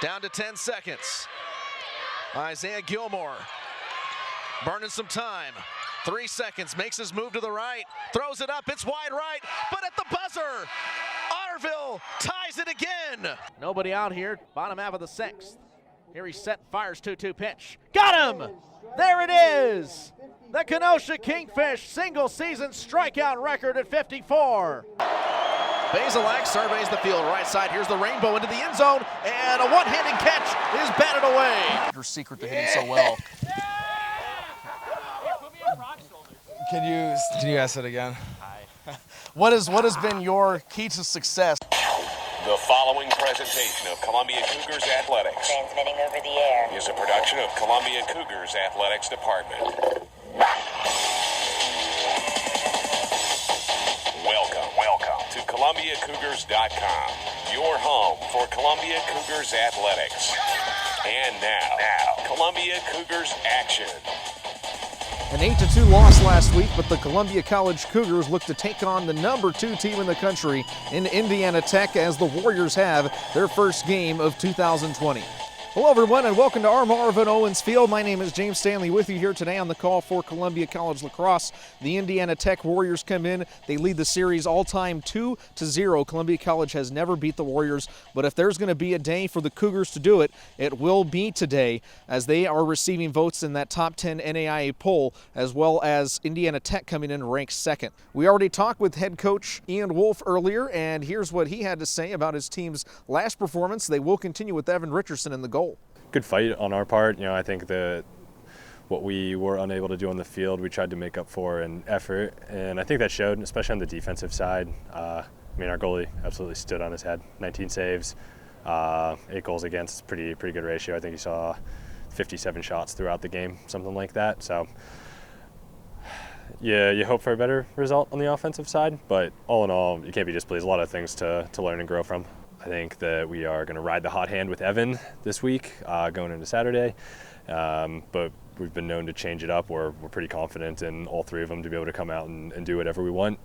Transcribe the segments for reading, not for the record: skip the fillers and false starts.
Down to 10 seconds. Isaiah Gilmore burning some time. 3 seconds, makes his move to the right, throws it up, it's wide right, but at the buzzer, Otterville ties it again. Nobody out here, bottom half of the sixth. Here he's set, fires 2-2 pitch. Got him! There it is! The Kenosha Kingfish single season strikeout record at 54. Basilak surveys the field right side. Here's the rainbow into the end zone, and a one-handed catch is batted away. Your secret to hitting so well. Can you ask it again? What has been your key to success? The following presentation of Columbia Cougars Athletics, transmitting over the air, is a production of Columbia Cougars Athletics Department. Welcome to ColumbiaCougars.com, your home for Columbia Cougars Athletics. And now, Columbia Cougars action. An 8-2 loss last week, but the Columbia College Cougars look to take on the number 2 team in the country in Indiana Tech as the Warriors have their first game of 2020. Hello everyone and welcome to our Marvin Owens Field. My name is James Stanley with you here today on the call for Columbia College Lacrosse. The Indiana Tech Warriors come in. They lead the series all-time 2-0. Columbia College has never beat the Warriors, but if there's going to be a day for the Cougars to do it, it will be today as they are receiving votes in that top 10 NAIA poll, as well as Indiana Tech coming in ranked second. We already talked with head coach Ian Wolf earlier, and here's what he had to say about his team's last performance. They will continue with Evan Richardson in the goal. Good fight on our part. You know, I think that what we were unable to do on the field, we tried to make up for in effort, and I think that showed, especially on the defensive side. I mean, our goalie absolutely stood on his head. 19 saves, 8 goals against, pretty good ratio. I think he saw 57 shots throughout the game, something like that. So, yeah, you hope for a better result on the offensive side, but all in all, you can't be displeased. A lot of things to learn and grow from. I think that we are going to ride the hot hand with Evan this week, going into Saturday, but we've been known to change it up. We're pretty confident in all three of them to be able to come out and do whatever we want.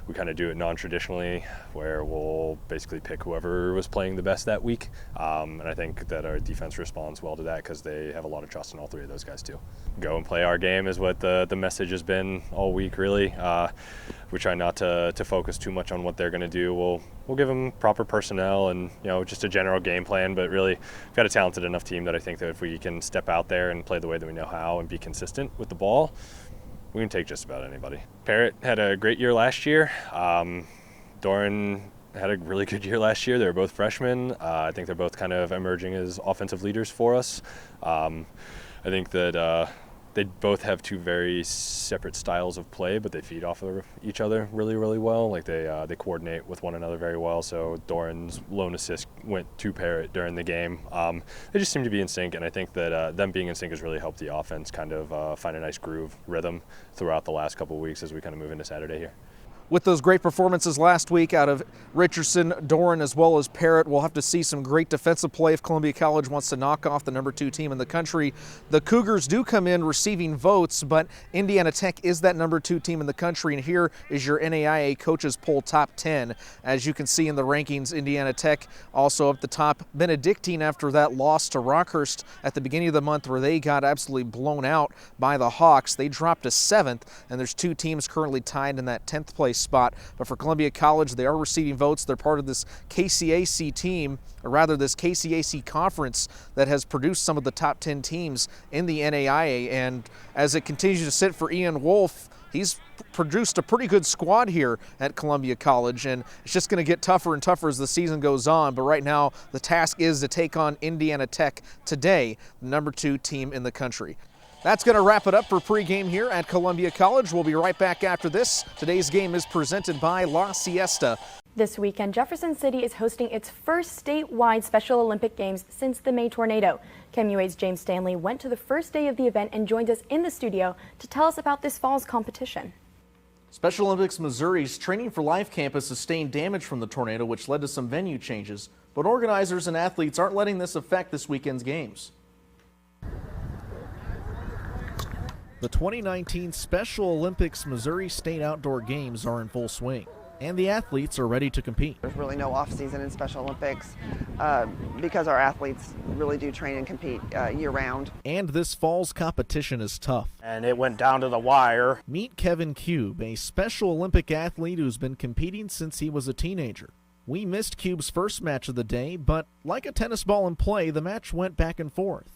We kind of do it non-traditionally, where we'll basically pick whoever was playing the best that week, and I think that our defense responds well to that because they have a lot of trust in all three of those guys too. Go and play our game is what the message has been all week, really. We try not to focus too much on what they're going to do. We'll give them proper personnel and just a general game plan, but really we've got a talented enough team that I think that if we can step out there and play the way that we know how and be consistent with the ball, we can take just about anybody. Parrott had a great year last year. Doran had a really good year last year. They were both freshmen. I think they're both kind of emerging as offensive leaders for us. I think that they both have two very separate styles of play, but they feed off of each other really, really well. Like they coordinate with one another very well. So Doran's lone assist went to Parrott during the game. They just seem to be in sync, and I think that them being in sync has really helped the offense kind of find a nice groove, rhythm throughout the last couple of weeks as we kind of move into Saturday here. With those great performances last week out of Richardson, Doran, as well as Parrott, we'll have to see some great defensive play if Columbia College wants to knock off the number 2 team in the country. The Cougars do come in receiving votes, but Indiana Tech is that number 2 team in the country, and here is your NAIA coaches poll top 10. As you can see in the rankings, Indiana Tech also up the top. Benedictine after that loss to Rockhurst at the beginning of the month where they got absolutely blown out by the Hawks. They dropped to 7th, and there's 2 teams currently tied in that 10th place spot. But for Columbia College, they are receiving votes. They're part of this KCAC team, or rather this KCAC conference that has produced some of the top 10 teams in the NAIA. And as it continues to sit for Ian Wolf, he's produced a pretty good squad here at Columbia College, and it's just going to get tougher and tougher as the season goes on. But right now, the task is to take on Indiana Tech today, the number 2 team in the country. That's going to wrap it up for pregame here at Columbia College. We'll be right back after this. Today's game is presented by La Siesta. This weekend, Jefferson City is hosting its first statewide Special Olympic Games since the May tornado. KMUA's James Stanley went to the first day of the event and joined us in the studio to tell us about this fall's competition. Special Olympics Missouri's Training for Life campus sustained damage from the tornado, which led to some venue changes. But organizers and athletes aren't letting this affect this weekend's games. The 2019 Special Olympics Missouri State Outdoor Games are in full swing. and the athletes are ready to compete. There's really no off season in Special Olympics because our athletes really do train and compete year round. And this fall's competition is tough. And it went down to the wire. Meet Kevin Cube, a Special Olympic athlete who's been competing since he was a teenager. We missed Cube's first match of the day, but like a tennis ball in play, the match went back and forth.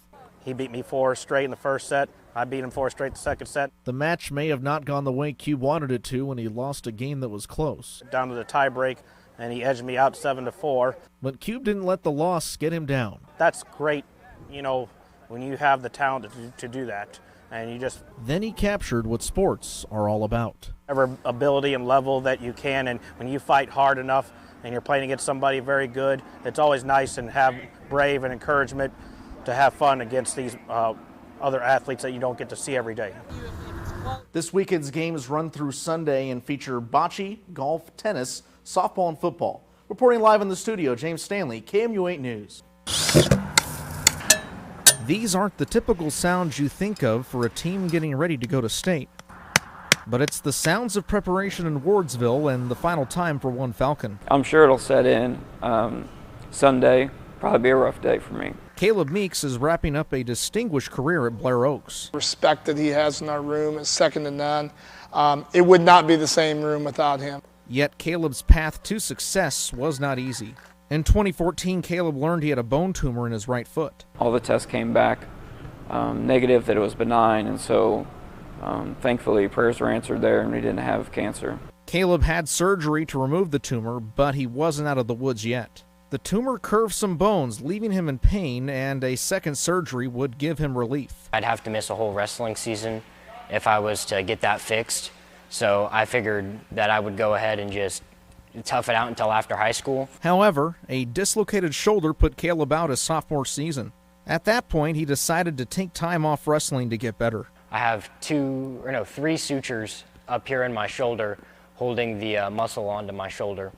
He beat me 4 straight in the first set. I beat him 4 straight the second set. The match may have not gone the way Cube wanted it to when he lost a game that was close. Down to the tie break, and he edged me out 7-4. But Cube didn't let the loss get him down. That's great, when you have the talent to do that. And you just... Then he captured what sports are all about. Every ability and level that you can, and when you fight hard enough and you're playing against somebody very good, it's always nice and have brave and encouragement to have fun against these other athletes that you don't get to see every day. This weekend's games run through Sunday and feature bocce, golf, tennis, softball, and football. Reporting live in the studio, James Stanley, KMU8 News. These aren't the typical sounds you think of for a team getting ready to go to state. But it's the sounds of preparation in Wardsville and the final time for one Falcon. I'm sure it'll set in. Sunday, probably be a rough day for me. Caleb Meeks is wrapping up a distinguished career at Blair Oaks. Respect that he has in our room is second to none. It would not be the same room without him. Yet Caleb's path to success was not easy. In 2014, Caleb learned he had a bone tumor in his right foot. All the tests came back negative, that it was benign, and so thankfully prayers were answered there and we didn't have cancer. Caleb had surgery to remove the tumor, but he wasn't out of the woods yet. The tumor curved some bones, leaving him in pain, and a second surgery would give him relief. I'd have to miss a whole wrestling season if I was to get that fixed. So I figured that I would go ahead and just tough it out until after high school. However, a dislocated shoulder put Caleb out his sophomore season. At that point, he decided to take time off wrestling to get better. I have 3 sutures up here in my shoulder holding the muscle onto my shoulder.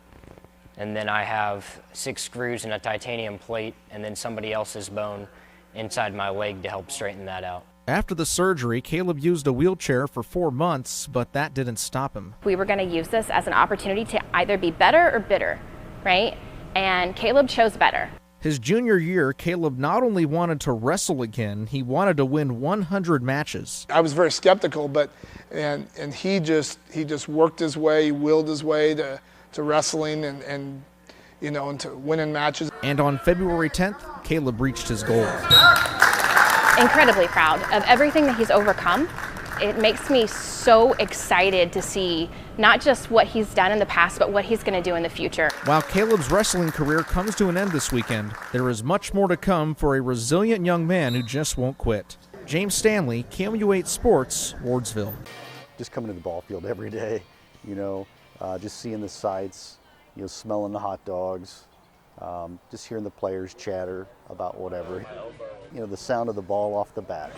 And then I have 6 screws and a titanium plate and then somebody else's bone inside my leg to help straighten that out. After the surgery, Caleb used a wheelchair for 4 months, but that didn't stop him. We were going to use this as an opportunity to either be better or bitter, right? And Caleb chose better. His junior year, Caleb not only wanted to wrestle again, he wanted to win 100 matches. I was very skeptical, but and he just worked his way, he willed his way to wrestling and to winning matches. And on February 10th, Caleb reached his goal. Incredibly proud of everything that he's overcome. It makes me so excited to see not just what he's done in the past, but what he's going to do in the future. While Caleb's wrestling career comes to an end this weekend, there is much more to come for a resilient young man who just won't quit. James Stanley, KMU8 Sports, Wardsville. Just coming to the ball field every day, just seeing the sights, smelling the hot dogs, just hearing the players chatter about whatever. The sound of the ball off the bat.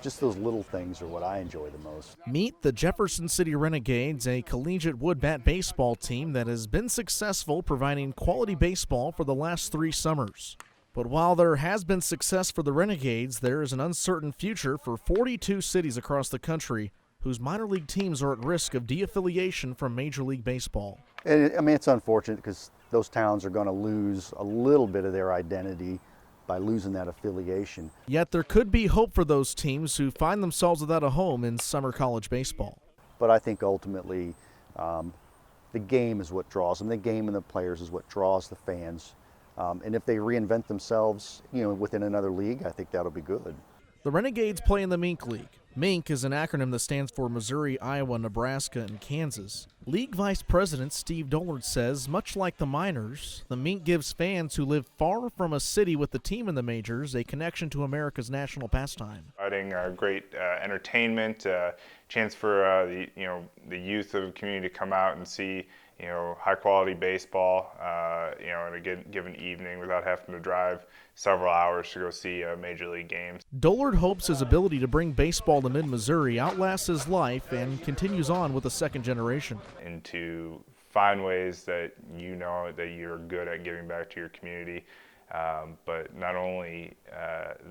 Just those little things are what I enjoy the most. Meet the Jefferson City Renegades, a collegiate wood bat baseball team that has been successful providing quality baseball for the last 3 summers. But while there has been success for the Renegades, there is an uncertain future for 42 cities across the country whose minor league teams are at risk of de-affiliation from Major League Baseball. And, it's unfortunate because those towns are going to lose a little bit of their identity by losing that affiliation. Yet there could be hope for those teams who find themselves without a home in summer college baseball. But I think ultimately the game is what draws them. The game and the players is what draws the fans. And if they reinvent themselves, within another league, I think that'll be good. The Renegades play in the Mink League. MINK is an acronym that stands for Missouri, Iowa, Nebraska, and Kansas. League Vice President Steve Dollard says, much like the minors, the Mink gives fans who live far from a city with the team in the majors a connection to America's national pastime. Providing great entertainment, chance for the youth of the community to come out and see high quality baseball in a given evening without having to drive several hours to go see major league games. Dollard hopes his ability to bring baseball to mid-Missouri outlasts his life and continues on with the second generation. And to find ways that that you're good at giving back to your community, but not only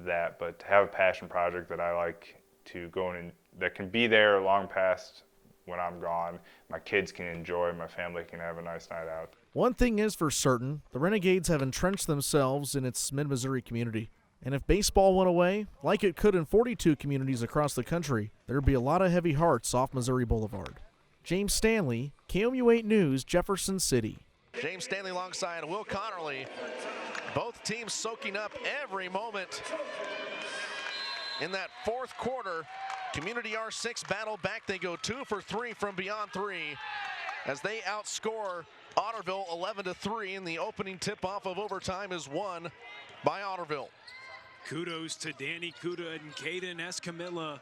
that, but to have a passion project that I like to go in and that can be there long past when I'm gone, my kids can enjoy, my family can have a nice night out. One thing is for certain, the Renegades have entrenched themselves in its mid-Missouri community. And if baseball went away, like it could in 42 communities across the country, there'd be a lot of heavy hearts off Missouri Boulevard. James Stanley, KMU8 News, Jefferson City. James Stanley alongside Will Connerly. Both teams soaking up every moment. In that fourth quarter, Community R6 battle back. They go 2 for 3 from beyond 3 as they outscore Otterville 11-3, and the opening tip-off of overtime is won by Otterville. Kudos to Danny Kuda and Caden Escamilla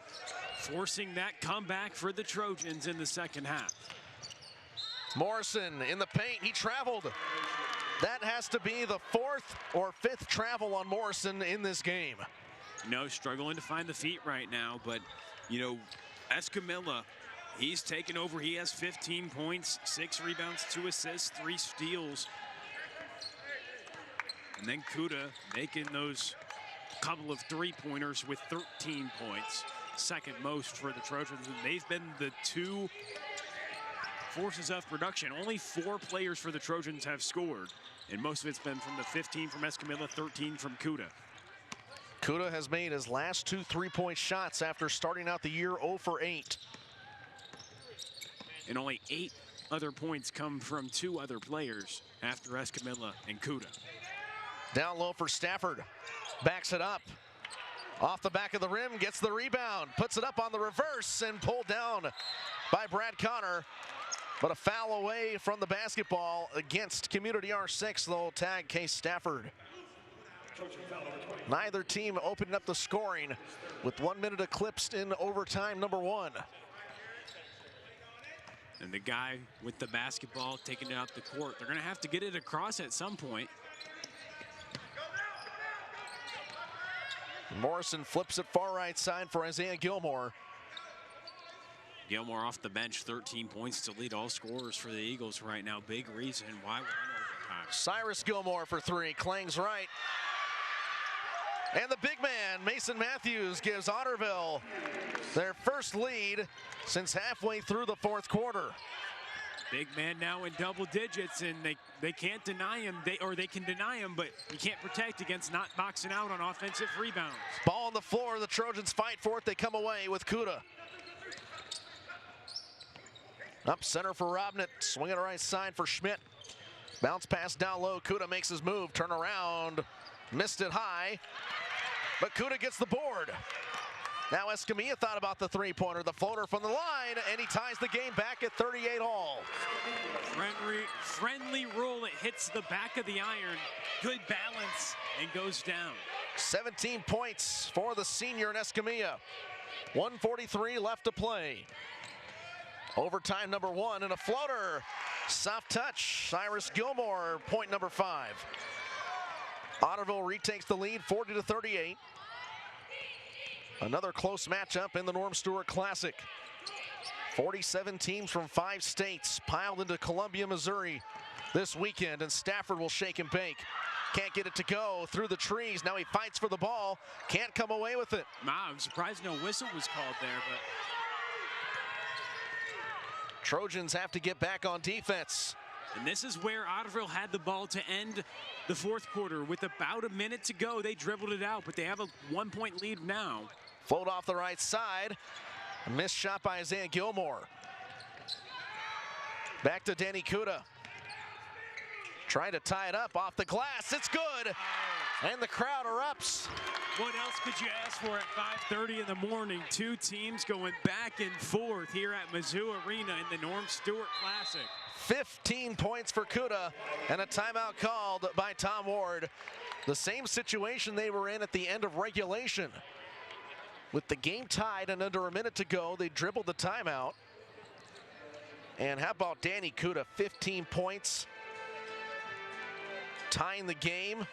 forcing that comeback for the Trojans in the second half. Morrison in the paint, he traveled. That has to be the 4th or 5th travel on Morrison in this game. No, struggling to find the feet right now, but you know, Escamilla, he's taken over. He has 15 points, 6 rebounds, 2 assists, 3 steals. And then Kuda making those couple of 3-pointers with 13 points, second most for the Trojans. And they've been the 2 forces of production. Only 4 players for the Trojans have scored, and most of it's been from the 15 from Escamilla, 13 from Kuda. Kuda has made his last 2 3-point shots after starting out the year 0 for 8. And only 8 other points come from 2 other players after Escamilla and Kuda. Down low for Stafford. Backs it up. Off the back of the rim, gets the rebound, puts it up on the reverse, and pulled down by Brad Connor. But a foul away from the basketball against Community R6. They'll tag Case Stafford. Neither team opening up the scoring with 1 minute eclipsed in overtime number 1. And the guy with the basketball taking it out the court, they're going to have to get it across at some point. Morrison flips it far right side for Isaiah Gilmore. Gilmore off the bench, 13 points to lead all scorers for the Eagles right now. Big reason why we're in overtime. Cyrus Gilmore for 3, clangs right. And the big man, Mason Matthews, gives Otterville their first lead since halfway through the 4th quarter. Big man now in double digits, and they can't deny him. They can deny him, but you can't protect against not boxing out on offensive rebounds. Ball on the floor, the Trojans fight for it. They come away with Kuda. Up center for Robnett, swinging to right side for Schmidt. Bounce pass down low, Kuda makes his move, turn around, missed it high, but Kuda gets the board. Now Escamilla thought about the 3-pointer, the floater from the line, and he ties the game back at 38 all. Friendly roll, it hits the back of the iron, good balance, and goes down. 17 points for the senior in Escamilla. 1:43 left to play. Overtime number 1 and a floater. Soft touch, Cyrus Gilmore, point number 5. Otterville retakes the lead, 40-38. Another close matchup in the Norm Stewart Classic. 47 teams from 5 states piled into Columbia, Missouri this weekend, and Stafford will shake and bake. Can't get it to go through the trees. Now he fights for the ball, can't come away with it. Wow, I'm surprised no whistle was called there, but Trojans have to get back on defense. and this is where Otterville had the ball to end the 4th quarter. With about a minute to go, they dribbled it out, but they have a 1-point lead now. Float off the right side. A missed shot by Isaiah Gilmore. Back to Danny Kuda. Trying to tie it up off the glass. It's good. And the crowd erupts. What else could you ask for at 5:30 in the morning? 2 teams going back and forth here at Mizzou Arena in the Norm Stewart Classic. 15 points for Kuda and a timeout called by Tom Ward. The same situation they were in at the end of regulation. With the game tied and under a minute to go, they dribbled the timeout. And how about Danny Kuda, 15 points, tying the game.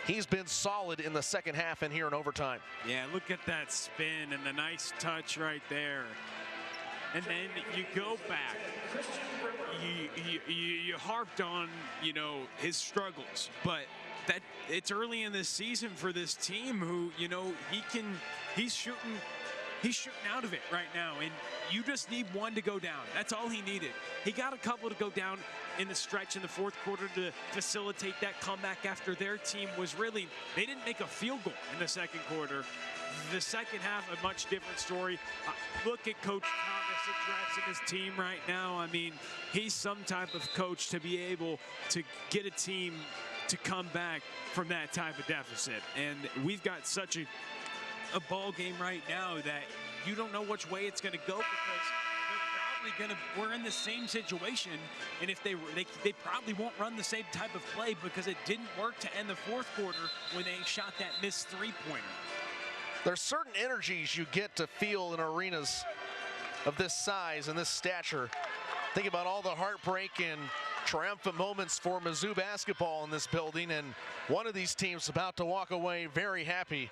He's been solid in the second half and here in overtime. Yeah, look at that spin and the nice touch right there. And then you go back. You harped on, you know, his struggles, but that it's early in this season for this team who, you know, he's shooting He's shooting out of it right now, and you just need one to go down. That's all he needed. He got a couple to go down in the stretch in the fourth quarter to facilitate that comeback after their team was really, they didn't make a field goal in the second quarter. The second half, a much different story. Look at Coach Thomas addressing his team right now. I mean, he's some type of coach to be able to get a team to come back from that type of deficit. And we've got such a ball game right now that you don't know which way it's going to go, because they're probably we're in the same situation, and if they probably won't run the same type of play, because it didn't work to end the fourth quarter when they shot that missed three-pointer. There's certain energies you get to feel in arenas of this size and this stature. Think about all the heartbreak and triumphant moments for Mizzou basketball in this building, and one of these teams about to walk away very happy.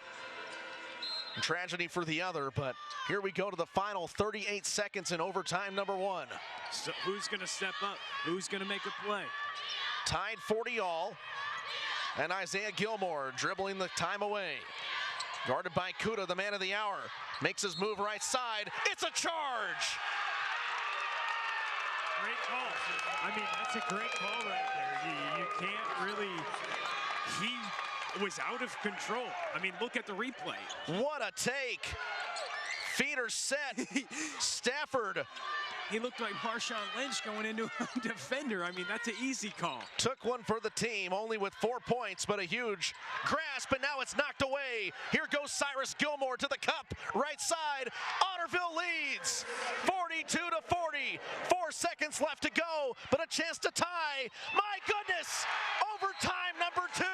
Tragedy for the other, but here we go to the final 38 seconds in overtime number 1. So who's going to step up? Who's going to make a play? Tied 40 all, and Isaiah Gilmore dribbling the time away. Guarded by Kuda, the man of the hour. Makes his move right side. It's a charge! Great call. I mean, that's a great call right there. You can't really, he was out of control. I mean, look at the replay. What a take. Feet are set. Stafford. He looked like Marshawn Lynch going into a defender. I mean, that's an easy call. Took one for the team, only with 4 points, but a huge grasp, and now it's knocked away. Here goes Cyrus Gilmore to the cup, right side. Otterville leads, 42-40. 4 seconds left to go, but a chance to tie. My goodness, overtime number 2.